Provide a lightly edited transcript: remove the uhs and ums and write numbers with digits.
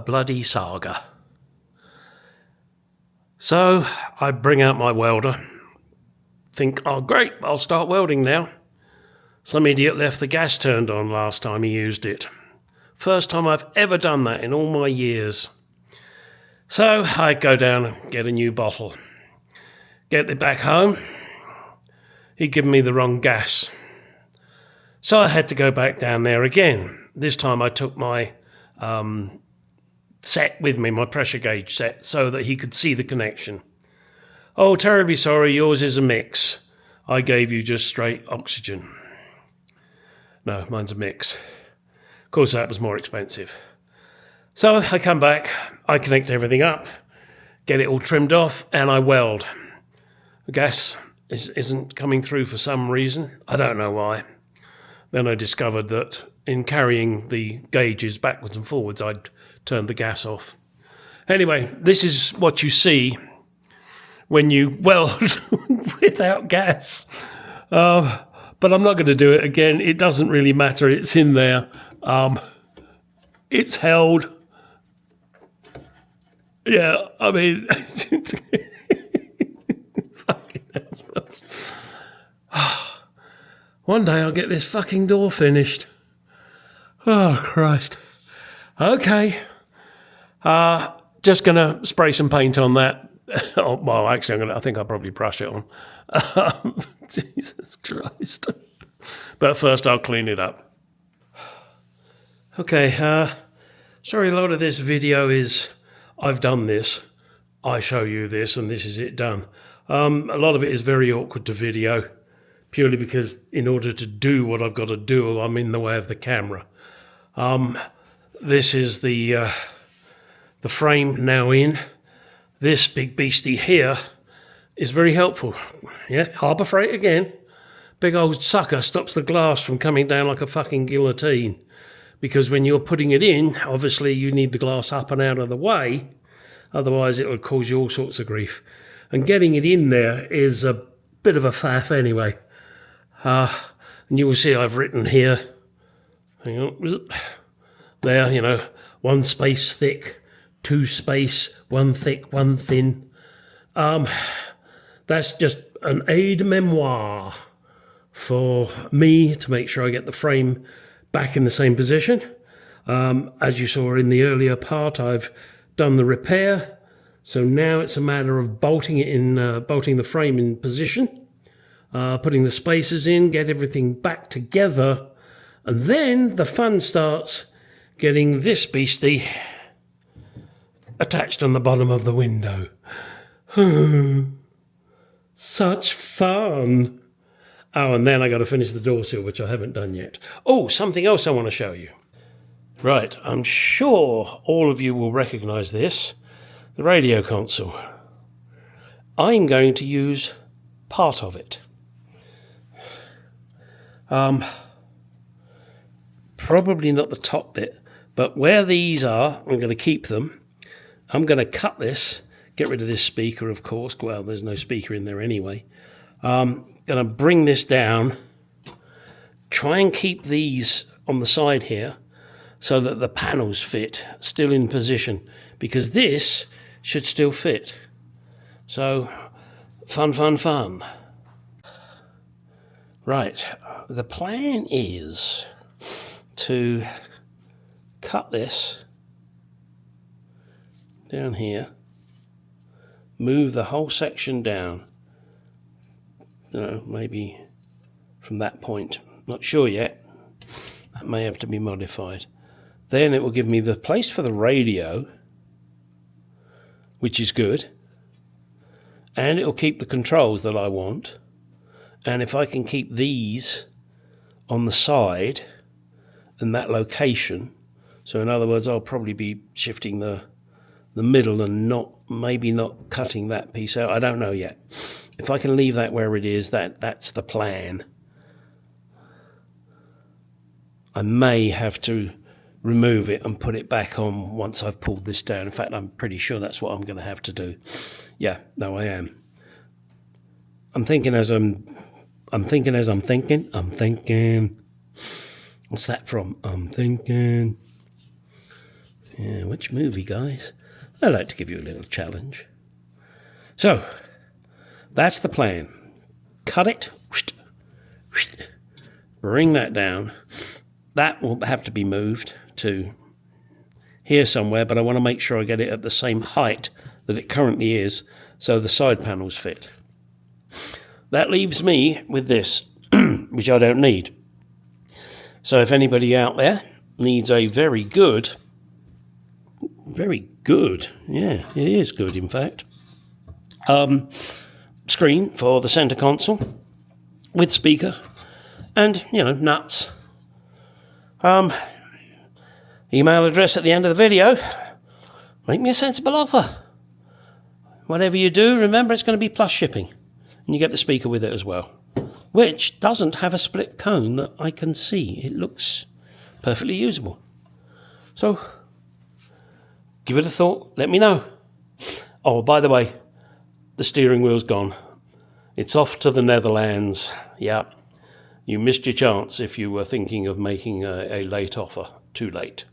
bloody saga. So I bring out my welder, think, oh great, I'll start welding now. Some idiot left the gas turned on last time he used it. First time I've ever done that in all my years. So I go down and get a new bottle. Get it back home. He'd given me the wrong gas. So I had to go back down there again. This time I took my set with me, my pressure gauge set, so that he could see the connection. Oh, terribly sorry, yours is a mix. I gave you just straight oxygen. No, mine's a mix. Of course, that was more expensive. So I come back, I connect everything up, get it all trimmed off, and I weld. The gas isn't coming through for some reason. I don't know why. Then I discovered that in carrying the gauges backwards and forwards, I'd turned the gas off. Anyway, this is what you see when you weld without gas. But I'm not going to do it again. It doesn't really matter. It's in there. It's held. Yeah, I mean, fucking hell. One day I'll get this fucking door finished. Oh, Christ. Okay. Just going to spray some paint on that. Oh, well, actually, I think I'll probably brush it on. Jesus Christ. But first I'll clean it up. Okay, sorry, a lot of this video is, I've done this, I show you this, and this is it done. A lot of it is very awkward to video, purely because in order to do what I've got to do, I'm in the way of the camera. This is the frame now in. This big beastie here is very helpful. Yeah, Harbour Freight again. Big old sucker stops the glass from coming down like a fucking guillotine. Because when you're putting it in, obviously you need the glass up and out of the way. Otherwise it would cause you all sorts of grief. And getting it in there is a bit of a faff anyway. And you will see I've written here, hang on, there, you know, 1 space thick, 2 space, 1 thick, 1 thin. That's just an aide-memoire for me to make sure I get the frame back in the same position. As you saw in the earlier part, I've done the repair. So now it's a matter of bolting it in, bolting the frame in position, putting the spacers in, get everything back together, and then the fun starts, getting this beastie attached on the bottom of the window. Such fun. Oh, and then I got to finish the door sill, which I haven't done yet. Oh, something else I want to show you. Right, I'm sure all of you will recognise this, the radio console. I'm going to use part of it. Probably not the top bit, but where these are, I'm going to keep them. I'm going to cut this, get rid of this speaker, of course. Well, there's no speaker in there anyway. Going to bring this down, try and keep these on the side here so that the panels fit, still in position, because this should still fit. So, fun, fun, fun. Right, the plan is to cut this down here, move the whole section down, you know, maybe from that point, not sure yet, that may have to be modified. Then it will give me the place for the radio, which is good, and it will keep the controls that I want. And if I can keep these on the side in that location, so in other words, I'll probably be shifting the middle and maybe not cutting that piece out. I don't know yet. If I can leave that where it is, that's the plan. I may have to remove it and put it back on once I've pulled this down. In fact, I'm pretty sure that's what I'm going to have to do. Yeah, no, I am. I'm thinking as I'm thinking. What's that from? I'm thinking. Yeah, which movie, guys? I'd like to give you a little challenge. So, that's the plan. Cut it. Bring that down. That will have to be moved to here somewhere, but I want to make sure I get it at the same height that it currently is, so the side panels fit. That leaves me with this, which I don't need. So if anybody out there needs a very good, yeah, it is good in fact, screen for the center console with speaker and, nuts. Email address at the end of the video. Make me a sensible offer. Whatever you do, remember it's going to be plus shipping. And you get the speaker with it as well, which doesn't have a split cone that I can see. It looks perfectly usable. So, give it a thought. Let me know. Oh, by the way, the steering wheel's gone. It's off to the Netherlands. Yeah, you missed your chance if you were thinking of making a late offer. Too late.